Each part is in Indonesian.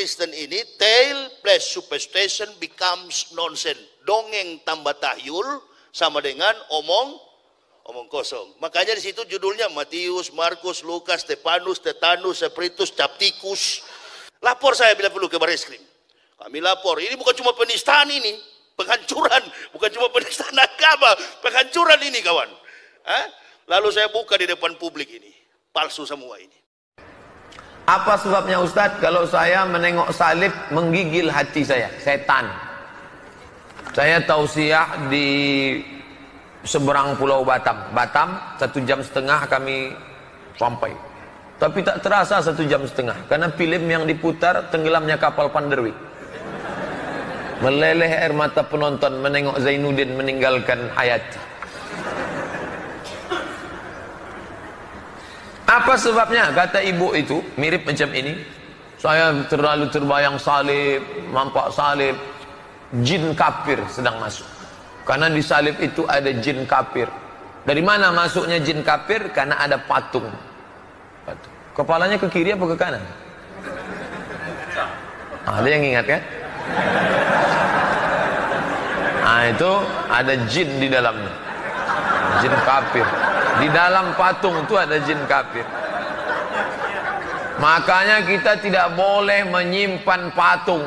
Kristen ini, tale plus superstition becomes nonsense. Dongeng tambah tahyul sama dengan omong kosong. Makanya di situ judulnya Matius, Markus, Lukas, Stefanus, Tetanus, Spiritus, Capticus. Lapor saya bila perlu ke Bareskrim. Kami lapor. Ini bukan cuma penistaan ini, penghancuran, bukan cuma penistaan agama, penghancuran ini kawan. Lalu saya buka di depan publik ini, palsu semua ini. Apa sebabnya Ustadz kalau saya menengok salib menggigil hati saya, setan. Saya tausiah di seberang pulau Batam. 1,5 jam kami sampai. Tapi tak terasa 1,5 jam karena film yang diputar tenggelamnya kapal Panderwi. Meleleh air mata penonton menengok Zainuddin meninggalkan Hayati. Apa sebabnya? Kata ibu itu mirip macam ini. Saya terlalu terbayang salib, nampak salib, jin kafir sedang masuk. Karena di salib itu ada jin kafir. Dari mana masuknya jin kafir? Karena ada patung. Kepalanya ke kiri apa ke kanan? Ada yang ingat kan? Itu ada jin di dalamnya. Jin kafir. Di dalam patung itu ada jin kafir. Makanya kita tidak boleh menyimpan patung.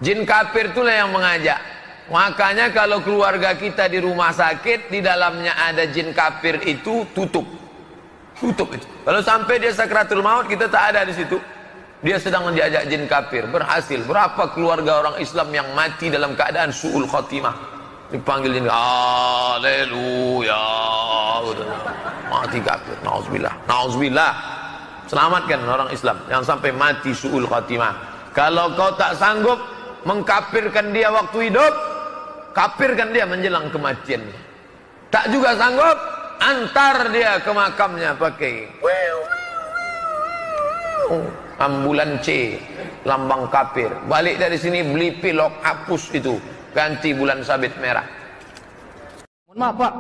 Jin kafir itulah yang mengajak. Makanya kalau keluarga kita di rumah sakit, di dalamnya ada jin kafir itu, tutup itu. Kalau sampai dia sakratul maut, kita tak ada di situ. Dia sedang diajak jin kafir. Berhasil. Berapa keluarga orang Islam yang mati dalam keadaan su'ul khotimah? Dipanggil jin, haleluya, mati kafir, nauzubillah. Selamatkan orang Islam yang sampai mati su'ul khatimah. Kalau kau tak sanggup mengkafirkan dia waktu hidup, kafirkan dia menjelang kematiannya. Tak juga sanggup, antar dia ke makamnya pakai ambulan C, lambang kafir. Balik dari sini beli pilok, hapus itu, ganti bulan sabit merah. Mohon maaf Pak,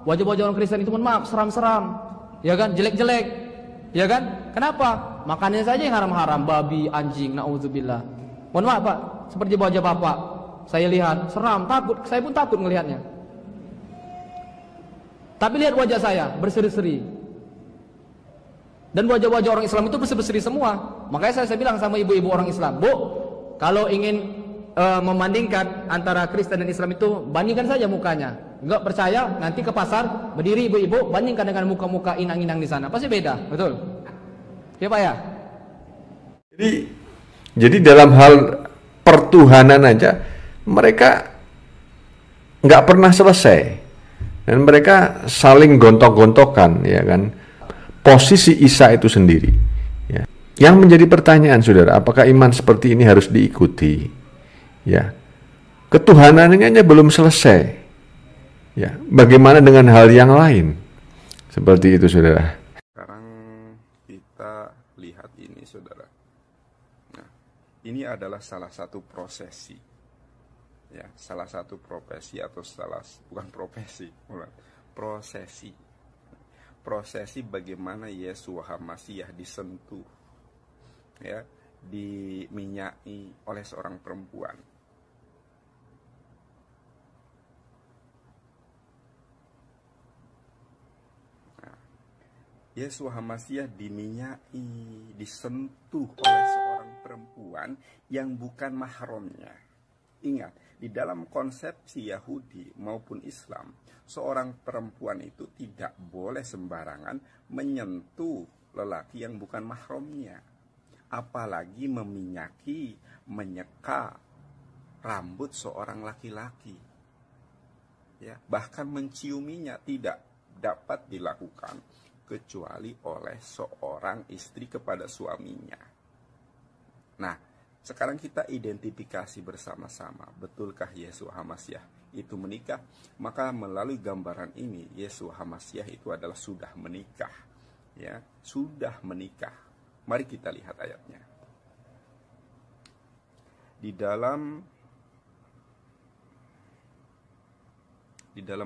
wajah-wajah orang Kristen itu mohon maaf, seram-seram, ya kan, jelek-jelek, ya kan? Kenapa? Makannya saja yang haram-haram, babi, anjing, na'udzubillah. Mohon maaf Pak, seperti wajah Bapak, saya lihat, seram, takut, saya pun takut melihatnya. Tapi lihat wajah saya, berseri-seri. Dan wajah-wajah orang Islam itu berseri-seri semua. Makanya saya bilang sama ibu-ibu orang Islam, Bu, kalau ingin membandingkan antara Kristen dan Islam itu, bandingkan saja mukanya. Enggak percaya, nanti ke pasar berdiri ibu-ibu, bandingkan dengan muka-muka inang-inang di sana, pasti beda, betul? Ya Pak ya. Jadi dalam hal pertuhanan aja mereka nggak pernah selesai dan mereka saling gontok-gontokan, ya kan? Posisi Isa itu sendiri. Ya. Yang menjadi pertanyaan, saudara, apakah iman seperti ini harus diikuti? Ya, ketuhanannya belum selesai. Ya, bagaimana dengan hal yang lain? Seperti itu, saudara. Sekarang kita lihat ini, saudara. Nah, ini adalah salah satu prosesi. Ya, salah satu profesi atau bukan profesi, prosesi. Prosesi bagaimana Yesus Hamasyah disentuh, ya, diminyaki oleh seorang perempuan. Yesus Hamasyah diminyaki, disentuh oleh seorang perempuan yang bukan mahramnya. Ingat, di dalam konsepsi Yahudi maupun Islam, seorang perempuan itu tidak boleh sembarangan menyentuh lelaki yang bukan mahramnya. Apalagi meminyaki, menyeka rambut seorang laki-laki. Ya, bahkan menciuminya tidak dapat dilakukan kecuali oleh seorang istri kepada suaminya. Nah, sekarang kita identifikasi bersama-sama, betulkah Yesus Hamasyah itu menikah? Maka melalui gambaran ini, Yesus Hamasyah itu adalah sudah menikah. Ya, sudah menikah. Mari kita lihat ayatnya. Di dalam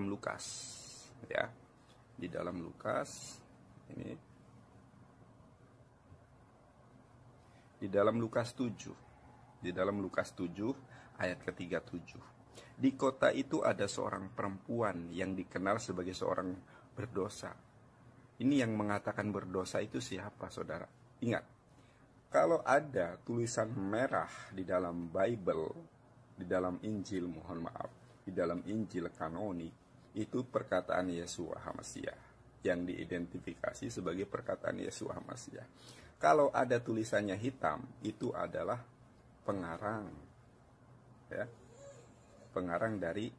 Lukas, ya. Di dalam Lukas ini. Di dalam Lukas 7 Di dalam Lukas 7 ayat ke-37. Di kota itu ada seorang perempuan yang dikenal sebagai seorang berdosa. Ini yang mengatakan berdosa itu siapa, saudara? Ingat, kalau ada tulisan merah di dalam Bible, di dalam Injil, mohon maaf, di dalam Injil kanonik, itu perkataan Yesua HaMasiah yang diidentifikasi sebagai perkataan Yesua HaMasiah. Kalau ada tulisannya hitam, itu adalah pengarang, ya, pengarang dari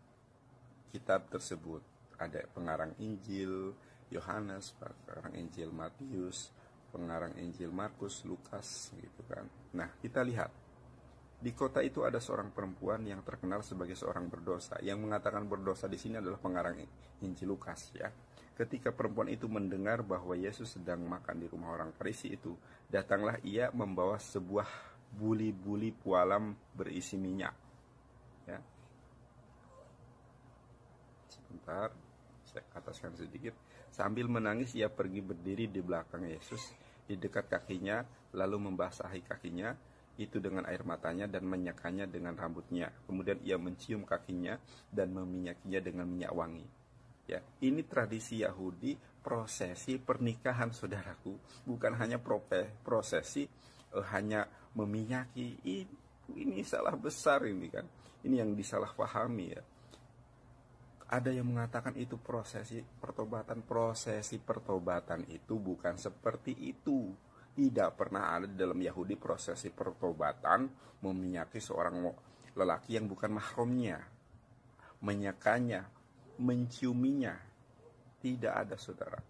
kitab tersebut. Ada pengarang Injil Yohanes, pengarang Injil Matius, pengarang Injil Markus, Lukas, gitu kan. Nah, kita lihat di kota itu ada seorang perempuan yang terkenal sebagai seorang berdosa. Yang mengatakan berdosa di sini adalah pengarang Injil Lukas, ya. Ketika perempuan itu mendengar bahwa Yesus sedang makan di rumah orang Farisi itu, datanglah ia membawa sebuah buli-buli pualam berisi minyak. Ya. Sebentar, saya ataskan sedikit. Sambil menangis ia pergi berdiri di belakang Yesus, di dekat kakinya, lalu membasahi kakinya itu dengan air matanya dan menyekanya dengan rambutnya. Kemudian ia mencium kakinya dan meminyakinya dengan minyak wangi. Ya, ini tradisi Yahudi, prosesi pernikahan, saudaraku. Bukan hanya prosesi hanya meminyaki. Ini salah besar ini kan. Ini yang disalahpahami, ya. Ada yang mengatakan itu prosesi pertobatan. Prosesi pertobatan itu bukan seperti itu. Tidak pernah ada dalam Yahudi prosesi pertobatan meminyaki seorang lelaki yang bukan mahramnya, menyekanya, menciuminya. Tidak ada, saudara.